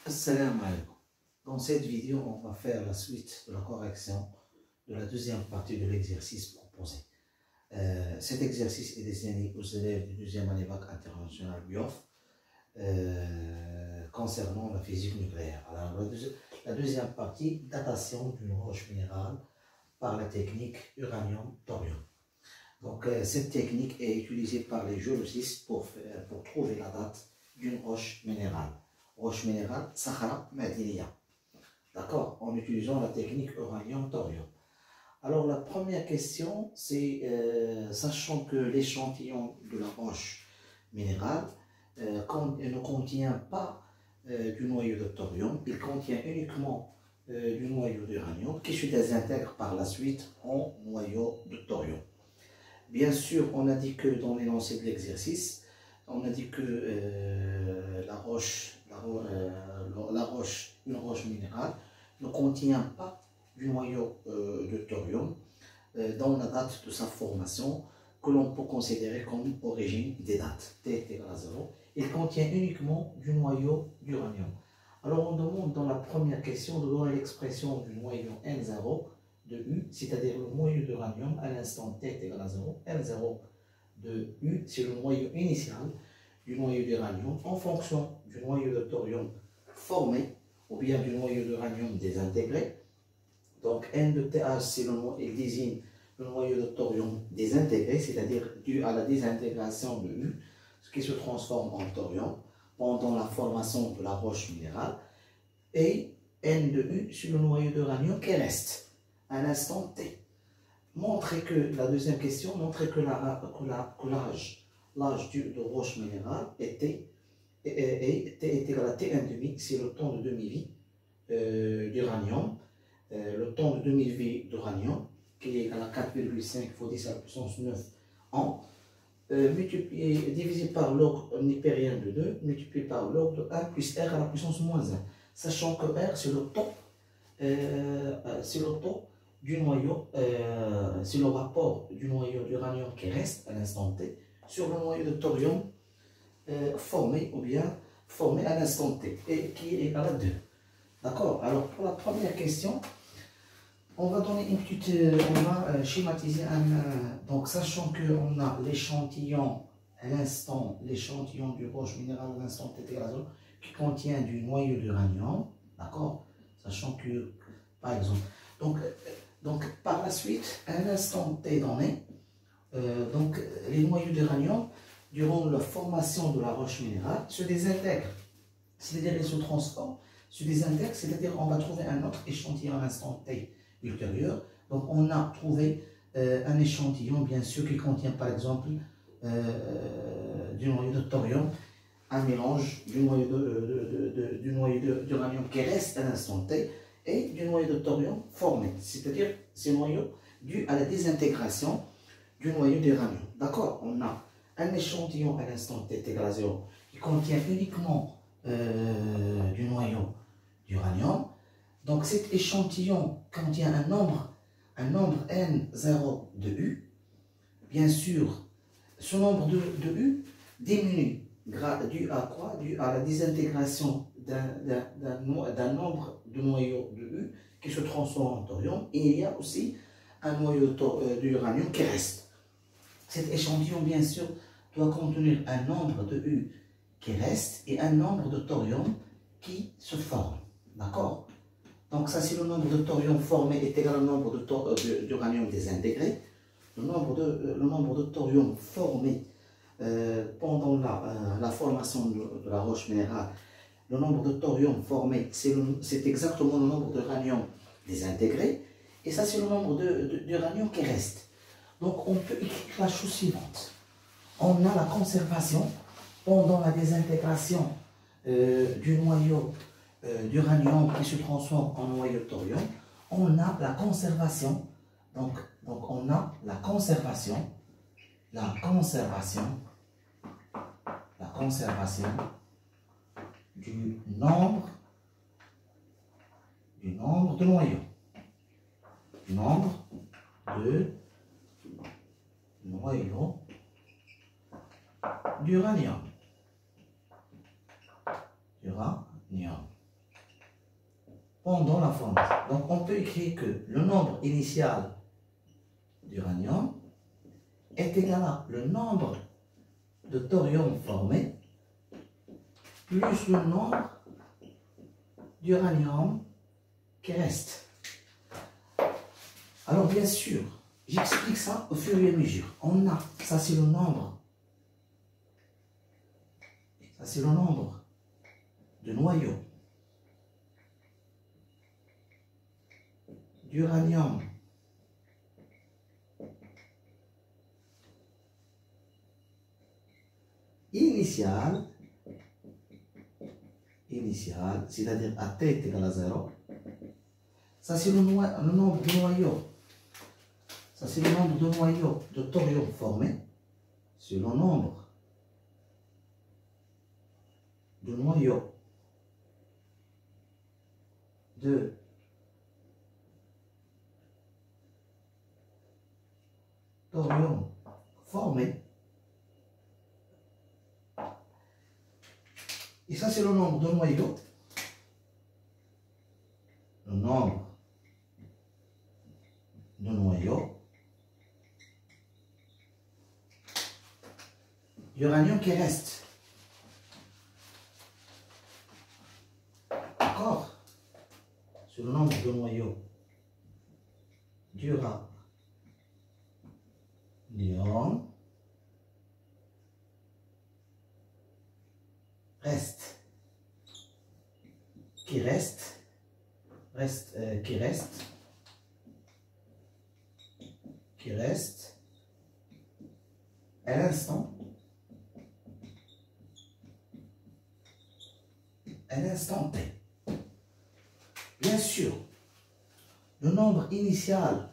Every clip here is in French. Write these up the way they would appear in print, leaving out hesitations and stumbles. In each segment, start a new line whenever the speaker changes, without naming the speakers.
Assalamu alaikum. Dans cette vidéo, on va faire la suite de la correction de la deuxième partie de l'exercice proposé. Cet exercice est destiné aux élèves de deuxième année bac international BIOF concernant la physique nucléaire. Alors, la deuxième partie, datation d'une roche minérale par la technique uranium-thorium. Donc, cette technique est utilisée par les géologistes pour trouver la date d'une roche minérale. Roche minérale, Sahara Madiniya. D'accord, en utilisant la technique uranium-thorium. Alors, la première question, c'est, sachant que l'échantillon de la roche minérale ne contient pas du noyau de thorium, il contient uniquement du noyau d'uranium qui se désintègre par la suite en noyau de thorium. Bien sûr, on a dit que dans l'énoncé de l'exercice, on a dit que une roche minérale ne contient pas du noyau de thorium dans la date de sa formation que l'on peut considérer comme origine des dates. T est égal à 0. Il contient uniquement du noyau d'uranium. Alors on demande dans la première question de donner l'expression du noyau N0 de U, c'est-à-dire le noyau d'uranium à l'instant T est égal à 0. N0 de U, c'est le noyau initial du noyau d'uranium en fonction du noyau de thorium formé ou bien du noyau d'uranium désintégré. Donc N de TH, il désigne le noyau de thorium désintégré, c'est-à-dire dû à la désintégration de U, ce qui se transforme en thorium pendant la formation de la roche minérale. Et N de U sur le noyau d'uranium qui reste à l'instant T. Montrer que, la deuxième question, montrer que l'âge de roche minérale T est égal à T1,5, c'est le temps de demi-vie d'uranium. Le temps de demi-vie d'uranium, qui est égal à 4,5 fois 10 à la puissance 9 ans, divisé par log omnipérien de 2, multiplié par log de 1 plus R à la puissance moins 1. Sachant que R, c'est le taux du noyau, c'est le rapport du noyau d'uranium qui reste à l'instant T sur le noyau de thorium formé ou bien formé à l'instant T et qui est égal à 2. D'accord. Alors pour la première question, on va donner une petite, on va schématiser donc sachant qu'on a l'échantillon à l'instant, l'échantillon du roche minérale à l'instant T égal à 0 qui contient du noyau d'uranium, d'accord, sachant que par exemple, donc par la suite, à l'instant T donné, donc les noyaux d'uranium durant la formation de la roche minérale se désintègrent, c'est-à-dire ils se transforment, se désintègrent, c'est-à-dire on va trouver un autre échantillon à l'instant T ultérieur. Donc on a trouvé un échantillon bien sûr qui contient par exemple du noyau de thorium, un mélange du noyau d'uranium qui reste à l'instant T et du noyau de thorium formé, c'est-à-dire ces noyaux dus à la désintégration du noyau d'uranium. D'accord, on a un échantillon à l'instant T égal à 0 qui contient uniquement du noyau d'uranium. Donc cet échantillon contient un nombre N0 de U. Bien sûr, ce nombre de U diminue dû à quoi? Dû à la désintégration d'un nombre de noyaux de U qui se transforme en thorium. Et il y a aussi un noyau d'uranium qui reste. Cet échantillon, bien sûr, doit contenir un nombre de U qui reste et un nombre de thorium qui se forme. D'accord? Donc ça, c'est le nombre de thorium formé est égal au nombre d'uranium désintégré. Le nombre de thorium formé pendant la formation de la roche minérale, le nombre de thorium formé, c'est exactement le nombre d'uranium désintégré. Et ça, c'est le nombre d'uranium qui reste. Donc on peut écrire la chose suivante. On a la conservation pendant la désintégration du noyau d'uranium qui se transforme en noyau de thorium. On a la conservation, donc on a la conservation du nombre de noyaux, d'uranium. pendant la formation. Donc on peut écrire que le nombre initial d'uranium est égal à le nombre de thorium formé plus le nombre d'uranium qui reste. Alors bien sûr, j'explique ça au fur et à mesure. On a, ça c'est le nombre. Ça c'est le nombre de noyaux d'uranium initial, c'est-à-dire à T est égal à 0. Ça c'est le nombre de noyaux. Ça c'est le nombre de noyaux de thorium formés. C'est le nombre de noyaux de thorium formés. Et ça, c'est le nombre de noyaux. Le nombre de noyaux d'uranium qui reste. D'accord? C'est le nombre de noyaux d'uranium qui reste à l'instant T. Bien sûr, le nombre initial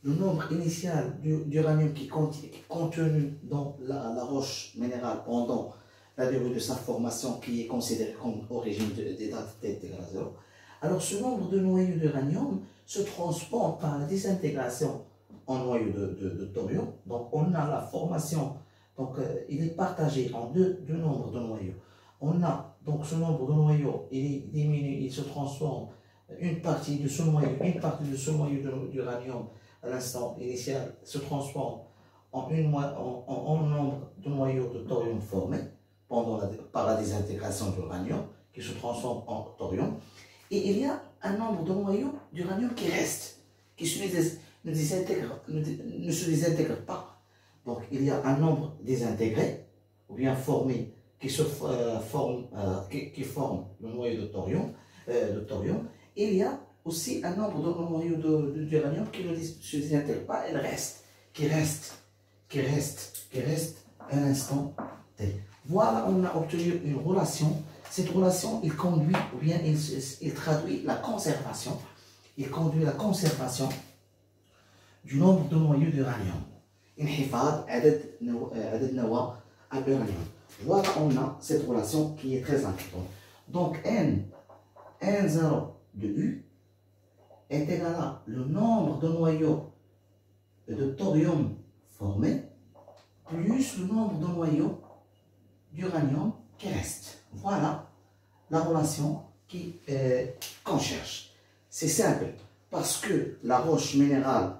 d'uranium qui est contenu dans la roche minérale pendant la durée de sa formation, qui est considérée comme origine des dates T égale à 0. Alors ce nombre de noyaux d'uranium se transforme par la désintégration en noyau de thorium. Donc on a la formation, donc il est partagé en deux nombres de noyaux. On a donc ce nombre de noyaux, il diminue, il se transforme, une partie de ce noyau d'uranium à l'instant initial se transforme en nombre de noyaux de thorium formés par la désintégration de l'uranium, qui se transforme en thorium. Et il y a un nombre de noyaux d'uranium qui reste, qui ne se désintègre pas. Donc il y a un nombre désintégré, ou bien formé, qui forme le noyau de thorium. Et il y a aussi un nombre de noyaux d'uranium qui ne se désintègre pas, qui reste à l'instant T. Voilà, on a obtenu une relation. Cette relation, il conduit, ou bien il traduit la conservation. Il conduit la conservation du nombre de noyaux d'uranium. انحفاظ عدد نواة الuranium. Voilà, on a cette relation qui est très importante. Donc N0 de U est égal à le nombre de noyaux de thorium formés plus le nombre de noyaux d'uranium qui reste. Voilà la relation qu'on cherche. C'est simple, parce que la roche minérale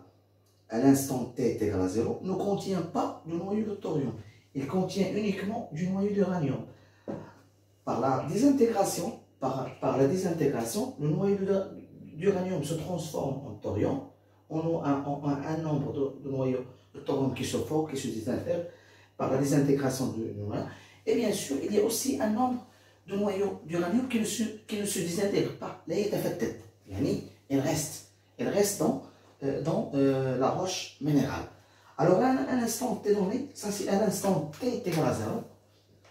à l'instant T est égal à 0 ne contient pas de noyau de thorium. Il contient uniquement du noyau d'uranium. Par la désintégration, le noyau d'uranium se transforme en thorium. On a un nombre de noyaux de thorium qui se forment, qui se désintègrent par la désintégration du noyau. Et bien sûr, il y a aussi un nombre de noyaux d'uranium qui ne se désintègrent pas. Là, il reste dans la roche minérale. Alors, à un instant T donné, ça c'est à l'instant T est égal à 0.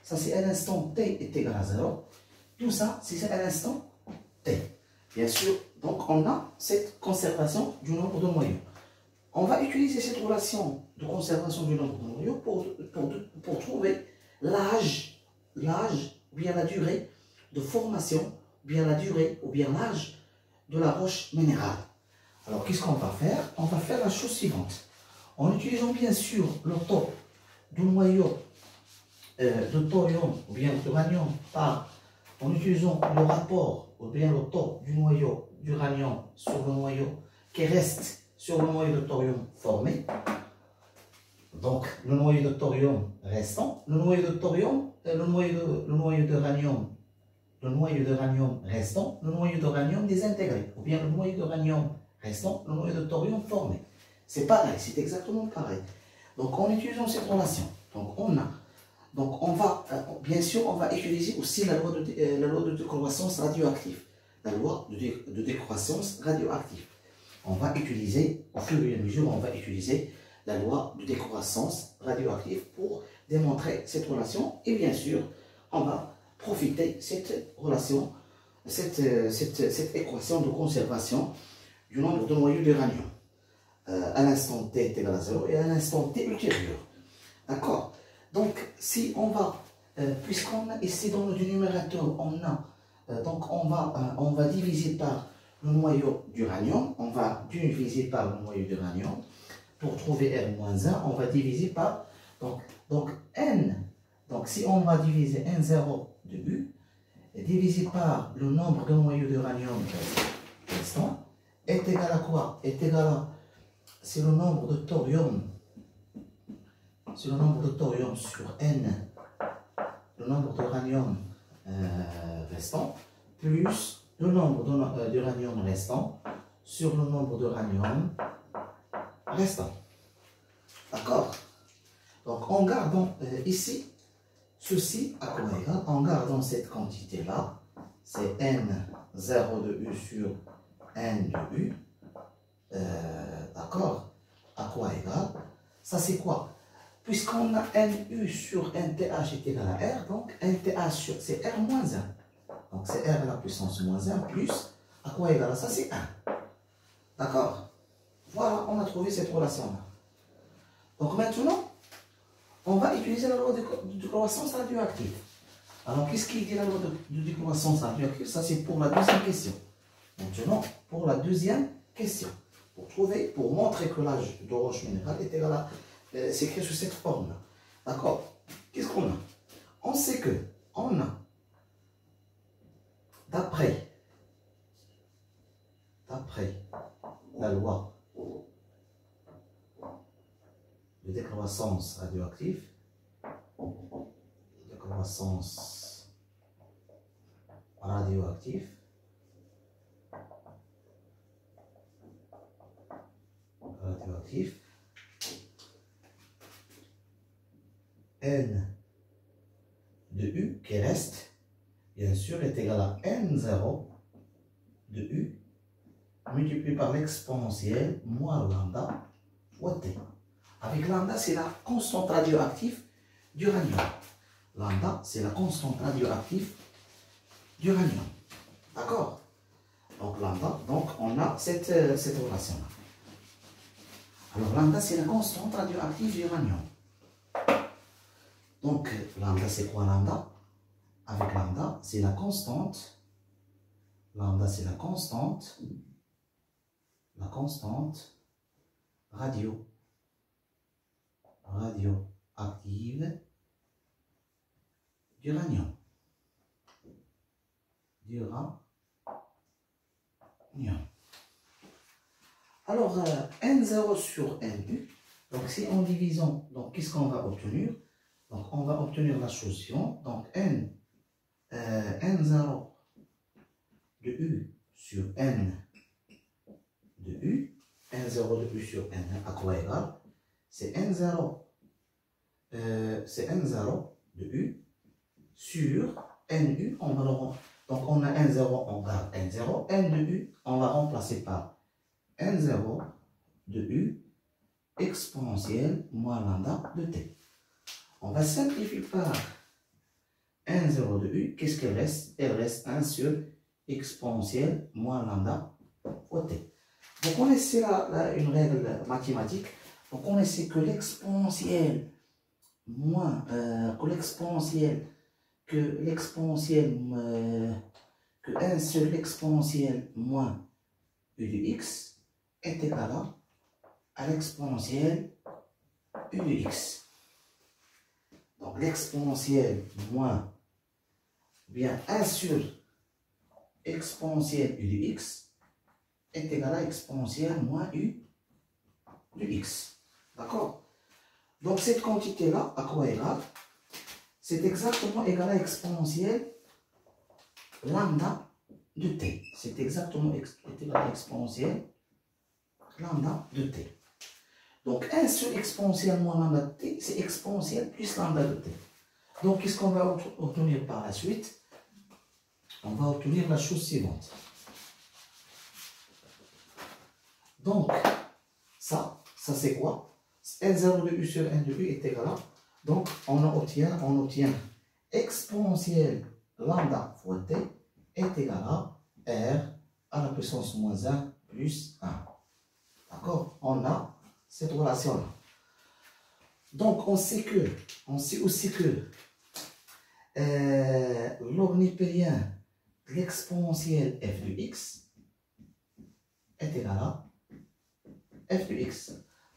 Ça c'est à l'instant T est égal à 0. Tout ça, c'est à l'instant T. Bien sûr, donc on a cette conservation du nombre de noyaux. On va utiliser cette relation de conservation du nombre de noyaux pour trouver l'âge, ou bien la durée de formation, ou bien la durée, ou bien l'âge de la roche minérale. Alors, qu'est-ce qu'on va faire? On va faire la chose suivante. En utilisant bien sûr le taux du noyau de thorium ou bien d'uranium en utilisant le rapport ou bien le taux du noyau d'uranium sur le noyau qui reste sur le noyau de thorium formé. Donc, le noyau de thorium restant, le noyau de thorium, le noyau d'uranium restant, le noyau d'uranium désintégré, ou bien le noyau d'uranium restant, le noyau de thorium formé. C'est pareil, c'est exactement pareil. Donc, en utilisant cette relation, on va, bien sûr, on va utiliser aussi la loi de décroissance radioactive. La loi de décroissance radioactive. On va utiliser, au fur et à mesure, on va utiliser la loi de décroissance radioactive pour démontrer cette relation. Et bien sûr, on va profiter de cette relation, cette équation de conservation du nombre de noyaux d'uranium à l'instant t est égal à 0 et à l'instant t ultérieur. D'accord? Donc, si on va, puisqu'on a ici dans le numérateur, on va diviser par le noyau d'uranium, on va diviser par le noyau d'uranium. Pour trouver R-1, on va diviser par, donc N, donc si on va diviser N0 de U, divisé par le nombre de noyaux d'uranium restant, est égal à quoi? Est égal à, c'est le nombre de thorium, sur N, le nombre d'uranium restant, plus le nombre d'uranium restant sur le nombre d'uranium restant. D'accord? Donc, en gardant ici, ceci à quoi égal? En gardant cette quantité-là, c'est N0 de U sur N de U. D'accord? À quoi égal? Ça, c'est quoi? Puisqu'on a NU sur NTH est égal à R, donc NTH sur, c'est R moins 1. Donc, c'est R à la puissance moins 1 plus, à quoi égal? Ça, c'est 1. D'accord? Voilà, on a trouvé cette relation-là. Donc maintenant, on va utiliser la loi de décroissance radioactive. Alors, qu'est-ce qui dit la loi de décroissance radioactive? Ça, c'est pour la deuxième question. Maintenant, pour la deuxième question. Pour montrer que l'âge de roche minérale est égal à, c'est écrit sous cette forme-là. D'accord? Qu'est-ce qu'on a? On sait que, on a, d'après la loi de décroissance radioactive, N de U qui reste, bien sûr, est égal à N0 de U multiplié par l'exponentielle moins lambda fois T. Avec lambda, c'est la constante radioactive d'uranium. Lambda, c'est la constante radioactive d'uranium. D'accord? Donc lambda, donc on a cette relation-là. Alors lambda, c'est la constante radioactive d'uranium. Donc lambda, c'est quoi lambda? Avec lambda, c'est la constante. Lambda, c'est la constante radioactive d'uranium. Alors, N0 sur NU, donc si en divisant, donc qu'est-ce qu'on va obtenir? Donc, on va obtenir la chose suivante. Donc, N0 de U sur N de U, N0 de U sur N, à quoi égal? C'est N0 de U sur NU, on va le rendre. Donc, on a N0, on garde N0, N de U, on va remplacer par N0 de U exponentielle moins lambda de T. On va simplifier par N0 de U, qu'est-ce qu'elle reste? Elle reste 1 sur exponentielle moins lambda fois T. Vous connaissez une règle mathématique. Vous connaissez que l'exponentielle moins, que 1 sur l'exponentielle moins U de X est égal à l'exponentielle U de X. Donc l'exponentielle moins bien 1 sur exponentielle U de X est égal à exponentielle moins u de x. D'accord? Donc cette quantité-là, à quoi égale? C'est exactement égal à exponentielle lambda de t. C'est exactement égal à exponentielle lambda de t. Donc 1 sur exponentielle moins lambda de t, c'est exponentielle plus lambda de t. Donc qu'est-ce qu'on va obtenir par la suite? On va obtenir la chose suivante. Donc, ça c'est quoi? N0 de u sur N de u est égal à, donc on obtient exponentielle lambda fois t est égal à r à la puissance moins 1 plus 1. D'accord? On a cette relation-là. Donc on sait aussi que log népérien de l'exponentielle f de x est égal à f de x.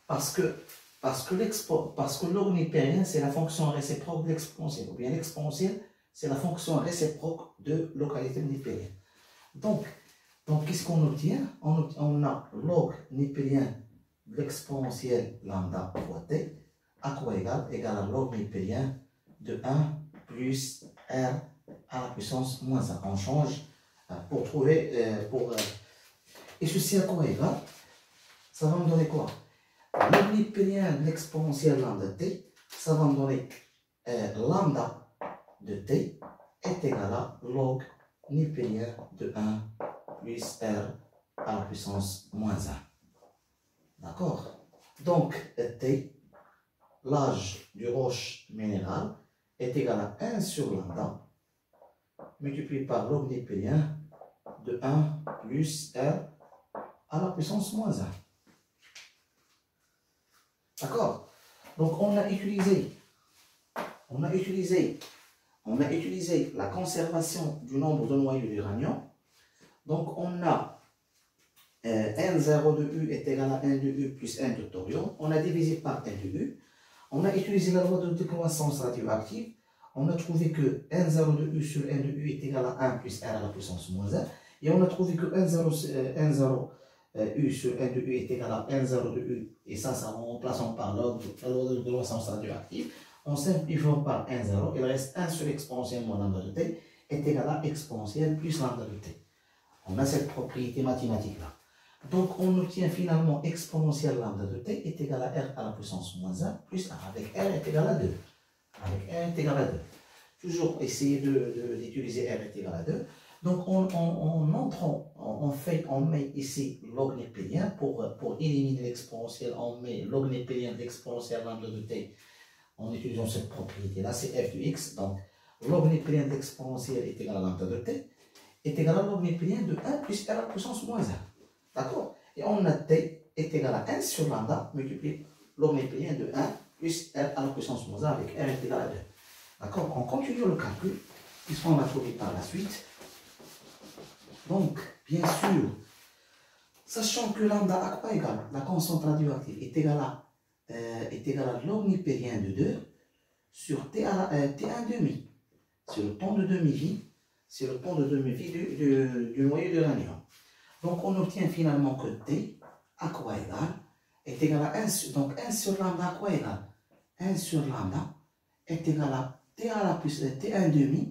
Parce que log népérien, c'est la fonction réciproque de l'exponentielle. Ou bien l'exponentielle, c'est la fonction réciproque de localité népérienne. Donc qu'est-ce qu'on obtient? On a log népérien de l'exponentielle lambda fois t à quoi égal? Égal à log népérien de 1 plus r à la puissance moins 1. On change pour trouver, et ceci à quoi égal? Ça va me donner quoi? Log népérien de l'exponentielle lambda de t, ça va me donner lambda de t est égal à log népérien de 1 plus r à la puissance moins 1. D'accord? Donc t, l'âge du roche minéral, est égal à 1 sur lambda multiplié par log népérien de 1 plus r à la puissance moins 1. D'accord? Donc on a utilisé la conservation du nombre de noyaux d'uranium. Donc on a N0 de U est égal à N de U plus N de thorium. On a divisé par N de U. On a utilisé la loi de décroissance radioactive. On a trouvé que N0 de U sur N de U est égal à 1 plus R à la puissance moins 1. Et on a trouvé que N0 U sur N de U est égal à N0 de U. Et ça en remplaçant par la loi de décroissance radioactive. En simplifiant par N0, il reste 1 sur exponentielle moins lambda de t est égal à exponentielle plus lambda de t. On a cette propriété mathématique-là. Donc, on obtient finalement exponentielle lambda de t est égal à r à la puissance moins 1 plus 1. Avec r est égal à 2. Avec r est égal à 2. Toujours essayer d'utiliser r est égal à 2. Donc, on met ici log népérien pour éliminer l'exponentielle. On met log népérien de l'exponentielle lambda de t en utilisant cette propriété-là. C'est f de x. Donc, log népérien de l'exponentielle est égal à lambda de t est égal à log népérien de 1 plus r à la puissance moins 1. D'accord? Et on a t est égal à 1 sur lambda multiplié log népérien de 1 plus r à la puissance moins 1 avec r est égal à 2. D'accord? On continue le calcul, puisqu'on va trouver par la suite. Donc, bien sûr, sachant que lambda à quoi égale? La constante radioactive est égale à log népérien de 2 sur T1 demi. C'est le temps de demi-vie. C'est le temps de demi-vie du noyau d'uranium. Donc, on obtient finalement que T à quoi égale est égal à 1 sur, donc 1 sur lambda à quoi égale? 1 sur lambda est égal à T à la puissance T1 demi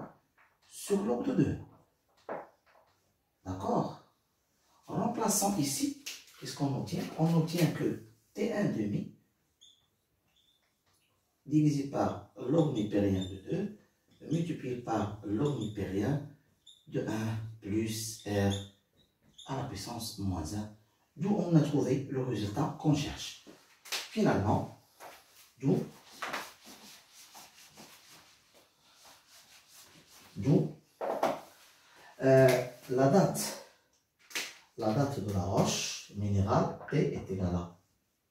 sur log de 2. D'accord? En remplaçant ici, qu'est-ce qu'on obtient? On obtient que T1 demi divisé par log népérien de 2 multiplié par log népérien de 1 plus R à la puissance moins 1, d'où on a trouvé le résultat qu'on cherche. Finalement, d'où la date de la roche minérale T est égale à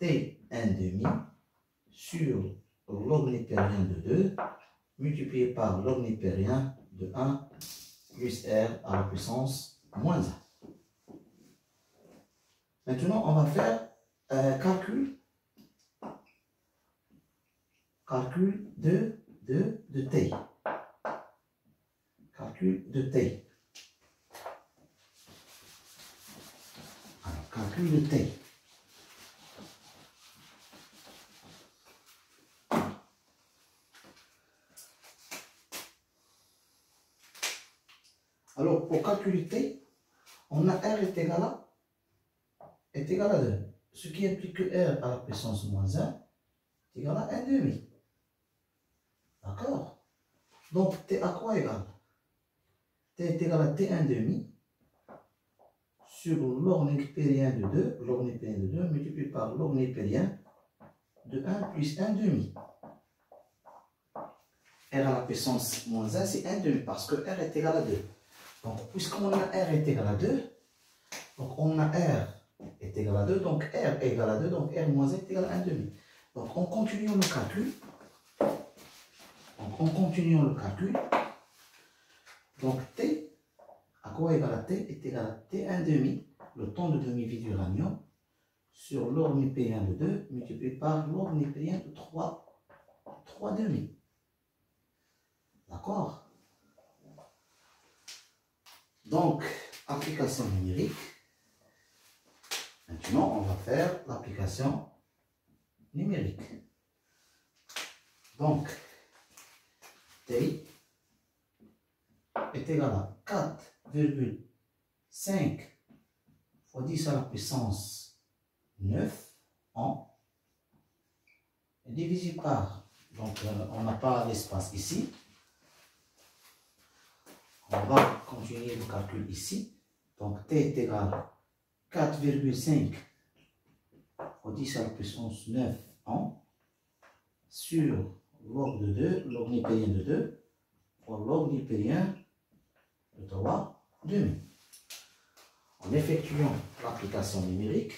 T1 demi sur log népérien de 2 multiplié par log népérien de 1 plus R à la puissance moins 1. Maintenant, on va faire calcul de T. Calcul de T. calcul T. Alors, pour calculer T, on a R est égal à 2. Ce qui implique que R à la puissance moins 1 est égal à 1 demi. D'accord? Donc, T à quoi égal? T est égal à T1 demi sur log népérien de 2, log népérien de 2 multiplié par log népérien de 1 plus 1 demi. R à la puissance moins 1, c'est 1 demi parce que R est égal à 2. Donc, puisqu'on a R est égal à 2, donc on a R est égal à 2, donc R est égal à 2, donc R moins 1 est égal à 1 demi. Donc, en continuant le calcul, donc T, à quoi égal à T, est égal à T1 demi, le temps de demi-vie d'uranium, sur log népérien de 2, multiplié par log népérien de 3 demi. D'accord? Donc, application numérique. Maintenant, on va faire l'application numérique. Donc, T est égal à 4,5 fois 10 à la puissance 9 en divisé par, donc on n'a pas l'espace ici. On va continuer le calcul ici. Donc T est égal à 4,5 fois 10 à la puissance 9 en sur log de 2, log népérien de 2 fois log népérien de 3 demi. En effectuant l'application numérique,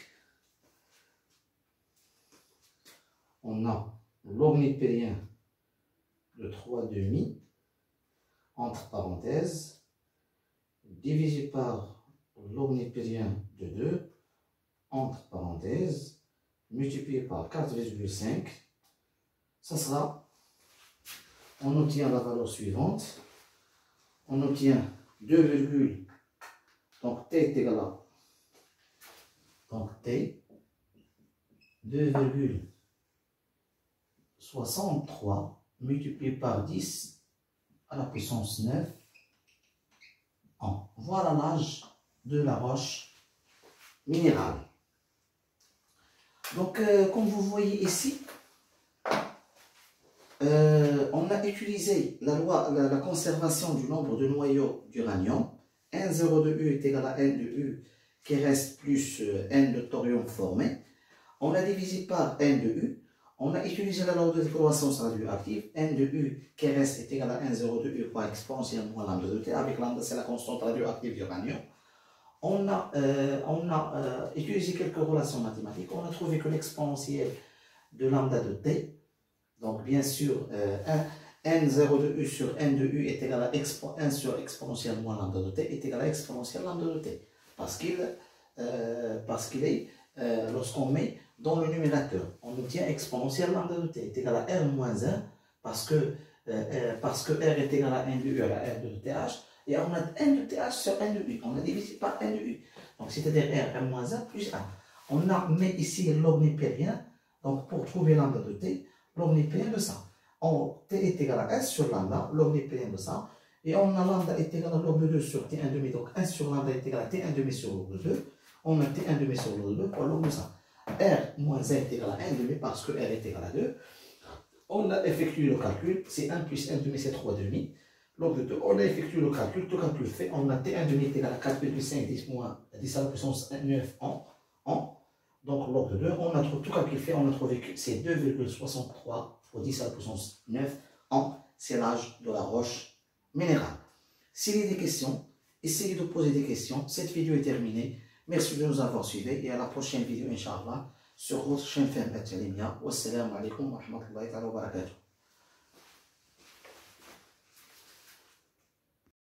on a log népérien de 3 demi entre parenthèses divisé par log népérien de 2 entre parenthèses multiplié par 4,5. Ça sera, on obtient la valeur suivante, on obtient 2, donc T est égal à, donc T 2,63 multiplié par 10 à la puissance 9 en. Voilà l'âge de la roche minérale. Donc, comme vous voyez ici, on a utilisé la loi, la conservation du nombre de noyaux d'uranium. N0 de U est égal à N de U qui reste plus N de thorium formé. On a divisé par N de U. On a utilisé la loi de décroissance radioactive. N de U qui reste est égal à N0 de U par exponentielle moins lambda de T. Avec lambda, c'est la constante radioactive d'uranium. On a utilisé quelques relations mathématiques. On a trouvé que l'exponentielle de lambda de T, donc bien sûr, N0 de U sur N de U est égal à 1 sur exponentielle moins lambda de T est égal à exponentielle lambda de T. Parce qu'il est, lorsqu'on met dans le numérateur, on obtient exponentielle lambda de T est égal à R moins 1 parce que R est égal à N de U à la R de TH. Et on a N de TH sur N de U. On a divisé par N de U. Donc, c'est-à-dire R moins 1 plus 1. On a mis ici log népérien. Donc, pour trouver lambda de T, log népérien de ça. T est égal à 1 sur lambda, log népérien de ça. Et on a lambda est égal à log de 2 sur T1 demi. Donc, 1 sur lambda est égal à T1 demi sur log de 2. On a T1 demi sur log de 2 fois log de ça. R moins 1 est égal à 1 demi parce que R est égal à 2. On a effectué le calcul. C'est 1 plus 1 demi, c'est 3 demi. Log de 2, on a effectué le calcul, tout calcul fait, on a T1 demi est égal à 4,5 10 moins 10 à la puissance 9 en. Donc log de 2, on a trouvé tout calcul fait, on a trouvé que c'est 2,63 fois 10 à la puissance 9 en. C'est l'âge de la roche minérale. S'il y a des questions, essayez de poser des questions. Cette vidéo est terminée. Merci de nous avoir suivis et à la prochaine vidéo, Inch'Allah, sur votre chaîne Fahem At-Talimia. Wassalamu alaikum wa rahmatullahi wa barakatuh.